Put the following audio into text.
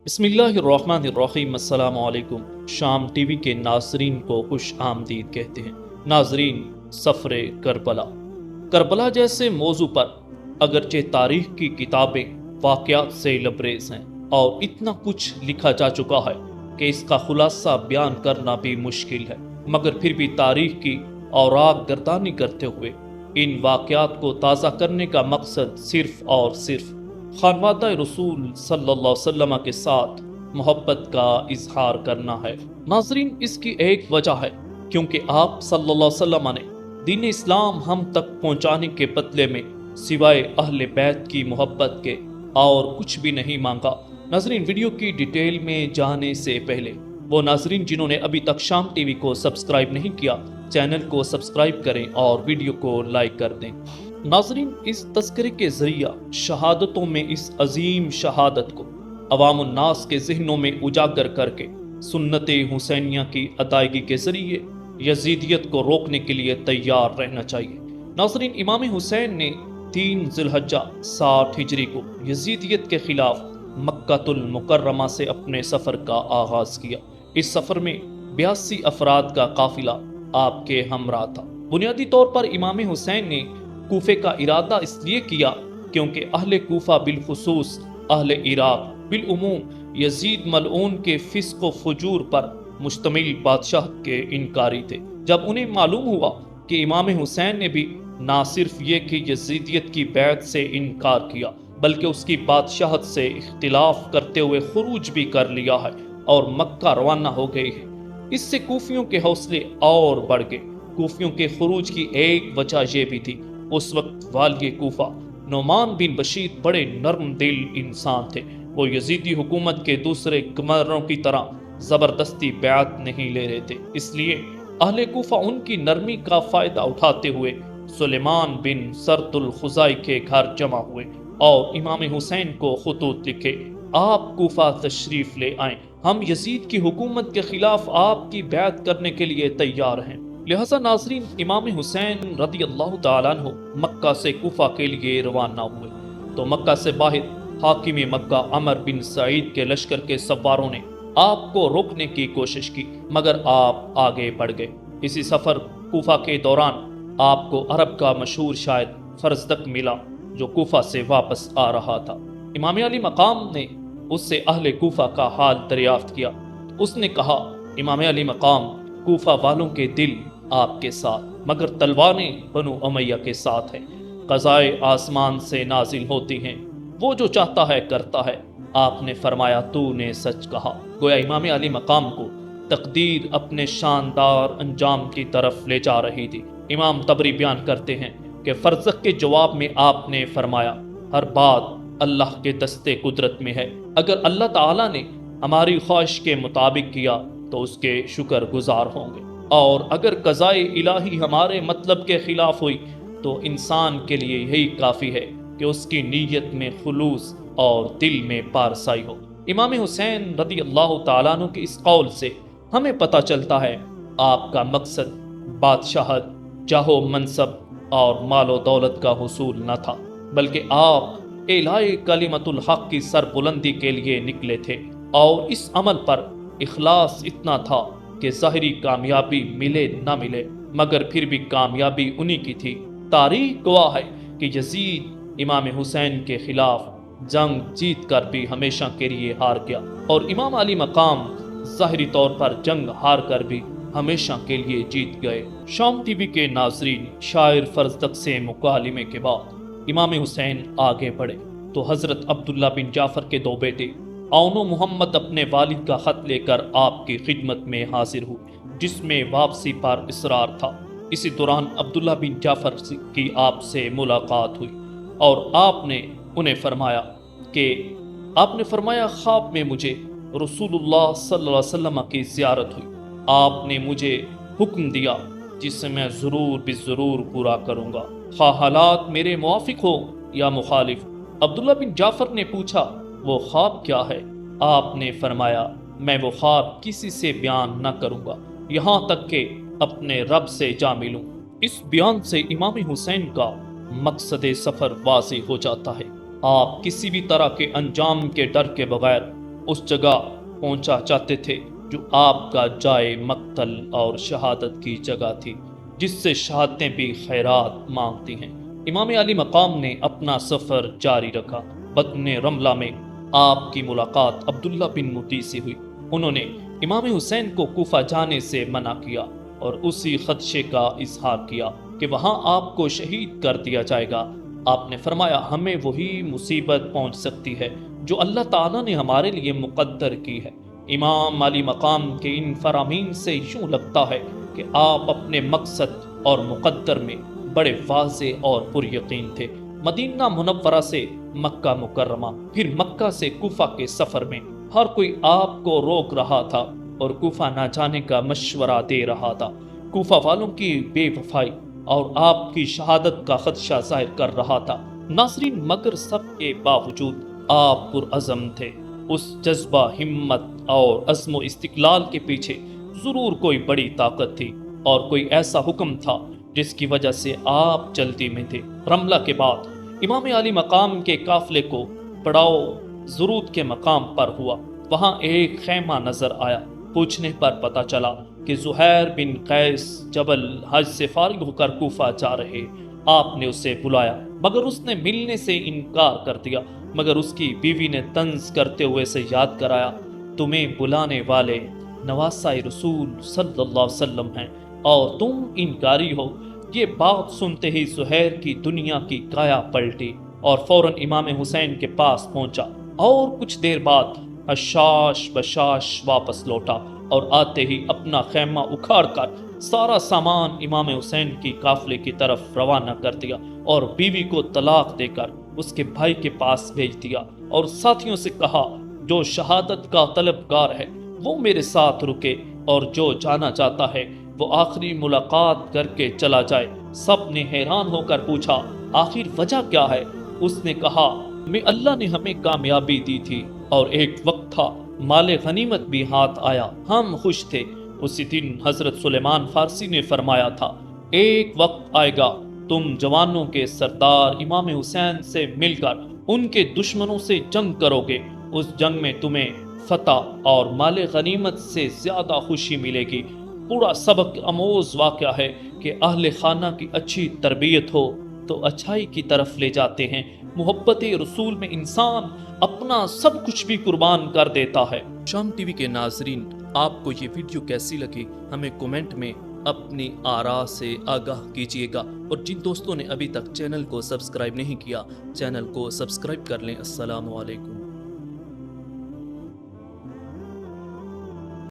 بسم اللہ الرحمن الرحیم۔ السلام علیکم۔ شام ٹی وی کے ناظرین کو خوش آمدید کہتے ہیں۔ ناظرین، سفر کربلا کربلا جیسے موضوع پر اگرچہ تاریخ کی کتابیں واقعات سے لبریز ہیں اور اتنا کچھ لکھا جا چکا ہے کہ اس کا خلاصہ بیان کرنا بھی مشکل ہے، مگر پھر بھی تاریخ کی اوراق گردانی کرتے ہوئے ان واقعات کو تازہ کرنے کا مقصد صرف اور صرف خانوادہ رسول صلی اللہ علیہ وسلم کے ساتھ محبت کا اظہار کرنا ہے۔ ناظرین، اس کی ایک وجہ ہے کیونکہ آپ صلی اللہ علیہ وسلم نے دین اسلام ہم تک پہنچانے کے بدلے میں سوائے اہل بیت کی محبت کے اور کچھ بھی نہیں مانگا۔ ناظرین، ویڈیو کی ڈیٹیل میں جانے سے پہلے وہ ناظرین جنہوں نے ابھی تک شام ٹی وی کو سبسکرائب نہیں کیا، چینل کو سبسکرائب کریں اور ویڈیو کو لائک کر دیں۔ ناظرین، اس تذکرے کے ذریعہ شہادتوں میں اس عظیم شہادت کو عوام الناس کے ذہنوں میں اجاگر کر کے سنت حسینیہ کی ادائیگی کے ذریعے یزیدیت کو روکنے کے لیے تیار رہنا چاہیے۔ ناظرین، امام حسین نے 3 ذی الحجہ 60 ہجری کو یزیدیت کے خلاف مکہ المکرمہ سے اپنے سفر کا آغاز کیا۔ اس سفر میں 82 افراد کا قافلہ آپ کے ہمراہ تھا۔ بنیادی طور پر امام حسین نے کوفے کا ارادہ اس لیے کیا کیونکہ اہل کوفہ بالخصوص اہل عراق بالعموم یزید ملعون کے فسق و فجور پر مشتمل بادشاہ کے انکاری تھے۔ جب انہیں معلوم ہوا کہ امام حسین نے بھی نہ صرف یہ کہ یزیدیت کی بیعت سے انکار کیا بلکہ اس کی بادشاہت سے اختلاف کرتے ہوئے خروج بھی کر لیا ہے اور مکہ روانہ ہو گئی ہے، اس سے کوفیوں کے حوصلے اور بڑھ گئے۔ کوفیوں کے خروج کی ایک وجہ یہ بھی تھی، اس وقت والی کوفہ نعمان بن بشیر بڑے نرم دل انسان تھے۔ وہ یزیدی حکومت کے دوسرے گورنروں کی طرح زبردستی بیعت نہیں لے رہے تھے، اس لیے اہل کوفہ ان کی نرمی کا فائدہ اٹھاتے ہوئے سلیمان بن سرد الخزائی کے گھر جمع ہوئے اور امام حسین کو خطوط لکھے، آپ کوفہ تشریف لے آئیں، ہم یزید کی حکومت کے خلاف آپ کی بیعت کرنے کے لیے تیار ہیں۔ لہذا ناظرین، امام حسین رضی اللہ تعالیٰ عنہ مکہ سے کوفہ کے لیے روانہ ہوئے تو مکہ سے باہر حاکم مکہ عمر بن سعید کے لشکر کے سواروں نے آپ کو روکنے کی کوشش کی، مگر آپ آگے بڑھ گئے۔ اسی سفر کوفہ کے دوران آپ کو عرب کا مشہور شاعر فرزدق ملا جو کوفہ سے واپس آ رہا تھا۔ امام علی مقام نے اس سے اہل کوفہ کا حال دریافت کیا۔ اس نے کہا، امام علی مقام، کوفہ والوں کے دل آپ کے ساتھ مگر تلواریں بنو امیہ کے ساتھ ہیں، قضائے آسمان سے نازل ہوتی ہیں، وہ جو چاہتا ہے کرتا ہے۔ آپ نے فرمایا، تو نے سچ کہا۔ گویا امام علی مقام کو تقدیر اپنے شاندار انجام کی طرف لے جا رہی تھی۔ امام طبری بیان کرتے ہیں کہ فرزق کے جواب میں آپ نے فرمایا، ہر بات اللہ کے دستے قدرت میں ہے، اگر اللہ تعالیٰ نے ہماری خواہش کے مطابق کیا تو اس کے شکر گزار ہوں گے، اور اگر قضائے الہی ہمارے مطلب کے خلاف ہوئی تو انسان کے لیے یہی کافی ہے کہ اس کی نیت میں خلوص اور دل میں پارسائی ہو۔ امام حسین رضی اللہ تعالیٰ عنہ کے اس قول سے ہمیں پتہ چلتا ہے آپ کا مقصد بادشاہت، جاہ و منصب اور مال و دولت کا حصول نہ تھا، بلکہ آپ اعلاء کلمت الحق کی سربلندی کے لیے نکلے تھے، اور اس عمل پر اخلاص اتنا تھا کہ ظاہری کامیابی ملے نہ ملے مگر پھر بھی کامیابی انہی کی تھی۔ تاریخ گواہ ہے کہ یزید امام حسین کے خلاف جنگ جیت کر بھی ہمیشہ کے لیے ہار گیا، اور امام علی مقام ظاہری طور پر جنگ ہار کر بھی ہمیشہ کے لیے جیت گئے۔ شام ٹی وی کے ناظرین، شاعر فرزدق سے مکالمے کے بعد امام حسین آگے بڑھے تو حضرت عبداللہ بن جعفر کے 2 بیٹے اون و محمد اپنے والد کا خط لے کر آپ کی خدمت میں حاضر ہوئے، جس میں واپسی پر اصرار تھا۔ اسی دوران عبداللہ بن جعفر کی آپ سے ملاقات ہوئی اور آپ نے انہیں فرمایا خواب میں مجھے رسول اللہ صلی اللہ علیہ وسلم کی زیارت ہوئی، آپ نے مجھے حکم دیا جسے میں ضرور بالضرور پورا کروں گا، خواہ حالات میرے موافق ہو یا مخالف۔ عبداللہ بن جعفر نے پوچھا، وہ خواب کیا ہے؟ آپ نے فرمایا، میں وہ خواب کسی سے بیان نہ کروں گا یہاں تک کہ اپنے رب سے جا ملوں۔ اس بیان سے امام حسین کا مقصد سفر واضح ہو جاتا ہے۔ آپ کسی بھی طرح کے انجام کے ڈر کے بغیر اس جگہ پہنچا چاہتے تھے جو آپ کا جائے مقتل اور شہادت کی جگہ تھی، جس سے شہادتیں بھی خیرات مانگتی ہیں۔ امام علی مقام نے اپنا سفر جاری رکھا۔ بطن رملہ میں آپ کی ملاقات عبداللہ بن مطیع سے ہوئی۔ انہوں نے امام حسین کو کوفہ جانے سے منع کیا اور اسی خدشے کا اظہار کیا کہ وہاں آپ کو شہید کر دیا جائے گا۔ آپ نے فرمایا، ہمیں وہی مصیبت پہنچ سکتی ہے جو اللہ تعالیٰ نے ہمارے لیے مقدر کی ہے۔ امام علی مقام کے ان فرامین سے یوں لگتا ہے کہ آپ اپنے مقصد اور مقدر میں بڑے واضح اور پر یقین تھے۔ مدینہ منورہ سے مکہ مکرمہ، پھر مکہ سے کوفہ کے سفر میں ہر کوئی آپ کو روک رہا تھا اور کوفہ نہ جانے کا مشورہ دے رہا تھا۔ کوفہ والوں کی بے وفائی اور آپ کی شہادت کا خدشہ ظاہر کر رہا تھا۔ ناظرین، مگر سب کے باوجود آپ پرعزم تھے۔ اس جذبہ، ہمت اور عزم و استقلال کے پیچھے ضرور کوئی بڑی طاقت تھی اور کوئی ایسا حکم تھا جس کی وجہ سے آپ جلدی میں تھے۔ رملہ کے بعد امام علی مقام کے قافلے کو پڑاؤ زرود کے مقام پر ہوا۔ وہاں ایک خیمہ نظر آیا۔ پوچھنے پر پتہ چلا کہ زہیر بن قیس جبل حج سے فارغ ہو کر کوفہ جا رہے۔ آپ نے اسے بلایا مگر اس نے ملنے سے انکار کر دیا، مگر اس کی بیوی نے طنز کرتے ہوئے سے یاد کرایا، تمہیں بلانے والے نواسہ رسول صلی اللہ علیہ وسلم ہیں اور تم انکاری ہو۔ یہ بات سنتے ہی زہیر کی دنیا کی کایا پلٹی اور فوراً امام حسین کے پاس پہنچا اور کچھ دیر بعد حشاش بشاش واپس لوٹا اور آتے ہی اپنا خیمہ اکھاڑ کر سارا سامان امام حسین کی قافلے کی طرف روانہ کر دیا اور بیوی کو طلاق دے کر اس کے بھائی کے پاس بھیج دیا اور ساتھیوں سے کہا، جو شہادت کا طلبگار ہے وہ میرے ساتھ رکے اور جو جانا چاہتا ہے وہ آخری ملاقات کر کے چلا جائے۔ سب نے حیران ہو کر پوچھا، آخر وجہ کیا ہے؟ اس نے کہا، میں اللہ نے ہمیں کامیابی دی تھی اور ایک وقت تھا مال غنیمت بھی ہاتھ آیا، ہم خوش تھے۔ اسی دن حضرت سلیمان فارسی نے فرمایا تھا، ایک وقت آئے گا تم جوانوں کے سردار امام حسین سے مل کر ان کے دشمنوں سے جنگ کرو گے، اس جنگ میں تمہیں فتح اور مال غنیمت سے زیادہ خوشی ملے گی۔ پورا سبق آموز واقعہ ہے کہ اہل خانہ کی اچھی تربیت ہو تو اچھائی کی طرف لے جاتے ہیں۔ محبت رسول میں انسان اپنا سب کچھ بھی قربان کر دیتا ہے۔ شام ٹی وی کے ناظرین، آپ کو یہ ویڈیو کیسی لگی ہمیں کومنٹ میں اپنی آراء سے آگاہ کیجیے گا، اور جن دوستوں نے ابھی تک چینل کو سبسکرائب نہیں کیا چینل کو سبسکرائب کر لیں۔ السلام علیکم۔